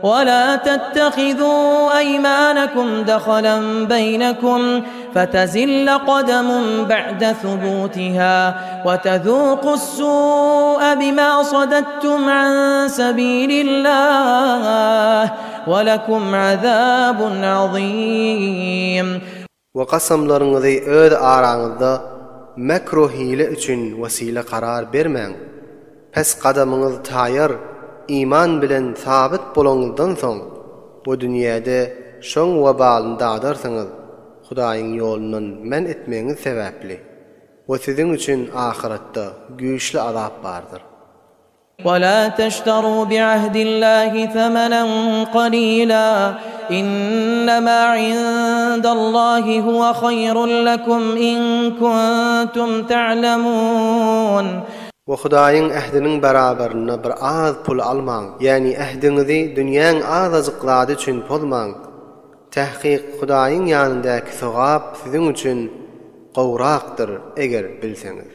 ولا تتخذوا أيمانكم دخلا بينكم فتزل قدم بعد ثبوتها وتذوقوا السوء بما صددتم عن سبيل الله ولكم عذاب عظيم. وقسمlarınızı öz aranızda mekruh hile üçün vesile karar vermeyin. Pes qadamınız tayar iman bilen sabit bolağınızdan soň bu dünyada şoň webalynda dağdarsınız. Hudaýyň ýolundan men etmeňiz sebäpli. Ve sizin üçün ahiretde güýçli azap bardyr. ولا تشتروا بعهد الله ثمنا قليلا إنما عند الله هو خير لكم إن كنتم تعلمون. Ve Hudaýyň ähdiniň beraberine bir az pul almaň. Yani ähdinizi dünýäň azajyklady üçin bolmaň. Tahqiq Hudaýyň ýanyndaky sowap sizin üçin gowrakdyr eger bilseňiz.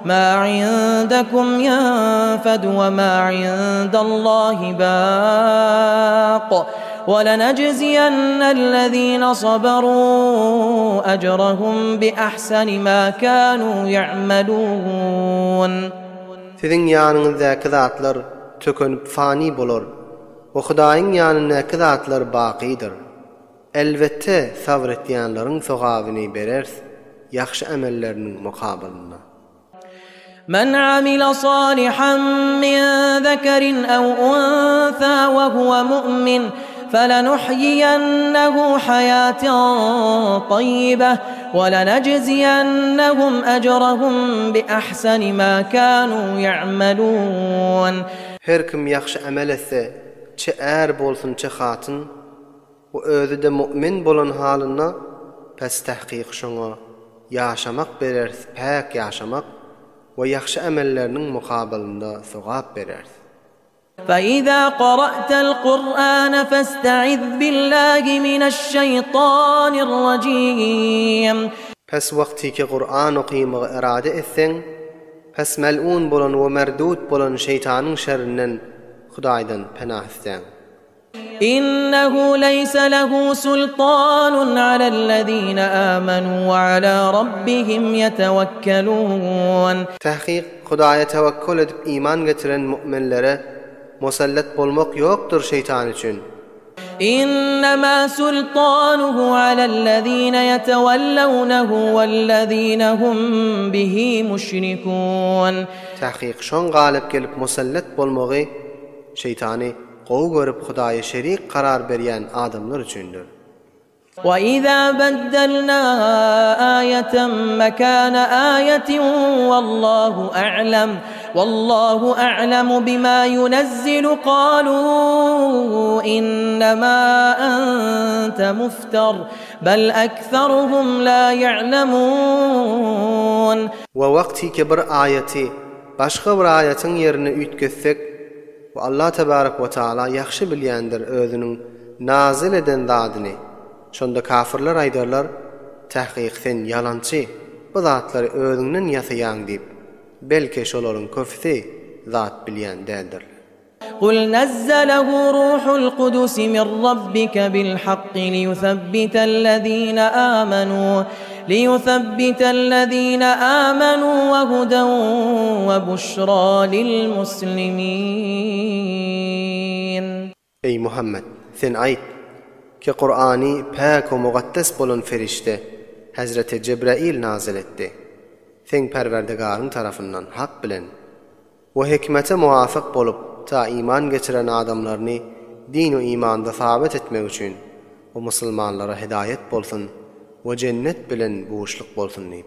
ما عندكم ينفد وما عند الله باق ولنجزين الذين صبروا أجرهم بأحسن ما كانوا يعملون. Sizin ýanynızdaky zatlar tökünüp fani bolar. O Hudaýyň ýanyndaky zatlar bakydyr. Elbette sabr etýänleriň sogabyny berer, ýaxşy emelleriniň mukabilina. من عمل صالحا من ذكر أو أنثى وهو مؤمن فلنحيينه حياة طيبة ولنجزينهم أجرهم بأحسن ما كانوا يعملون. Her kim ýaxşy amel etse, çe är bolsun çe hatyn, o özü de mu'min bolan halyna pes tahqiq şoňa ýaşamak berer, pak ýaşamak ve yaxşı emellerinin mukabilinde sowap berer. فإذا قرأت القرآن فاستعذ بالله من الشيطان الرجيم. Pes wagti ki Kur'an okuymagy irade etsen, pes mel'un bolan we merdut bolan şeytanyň şerrinden Hudaýdan penah islen. إنه ليس له سلطان على الذين آمنوا وعلى ربهم يتوكلون. Tahqiq Hudaýa tewekkül edip iman getiren müminlere musallat bolmak ýokdur şeytan üçün. إنما سلطانه على الذين يتولونه والذين هم به مشركون. Tahqiq şoň galip gelip musallat bolmagy şeytany gowy görüp Hudaýa şerik karar berýän adamlar üçindir. وَإِذَا بَدَّلْنَا آيَةً مَكَانَ آيَةٍ وَاللَّهُ أَعْلَمُ بِمَا يُنَزِّلُ قَالُوا إِنَّمَا أَنْتَ مُفْتَرٍ بَلْ أَكْثَرُهُمْ لَا يَعْلَمُونَ. وَوَقْتِي ki bir ayeti başga bir ayetin yerine üýtketsek, ve Allah tebarek ve taala yaxşı bilýändir özüniň nazil eden zadyny. Şonda kafirler aýdarlar, tahqiq sen yalançy, bu zatlary özüňden ýasaýan diýip, belki şolaryň köpüsi zat bilýän däldir. قُلْ نَزَّلَهُ رُوحُ الْقُدُسِ مِنْ رَبِّكَ بِالْحَقِّ ليثبت الذين آمنوا وهدى وبشرى للمسلمين. Ey Muhammed, sen ayt ki Kur'ani pak ve muqaddes bolan ferişte Hazreti Cebrail nazil etdi. Sen Perverdigarın tarafından hak bilen ve hikmete muvafık bolup ta iman geçiren adamlarını din ve imanda sabit etmek üçün o musulmanlara hidayet bolsun ve cennet bilen buğuşluk bolsun deyip.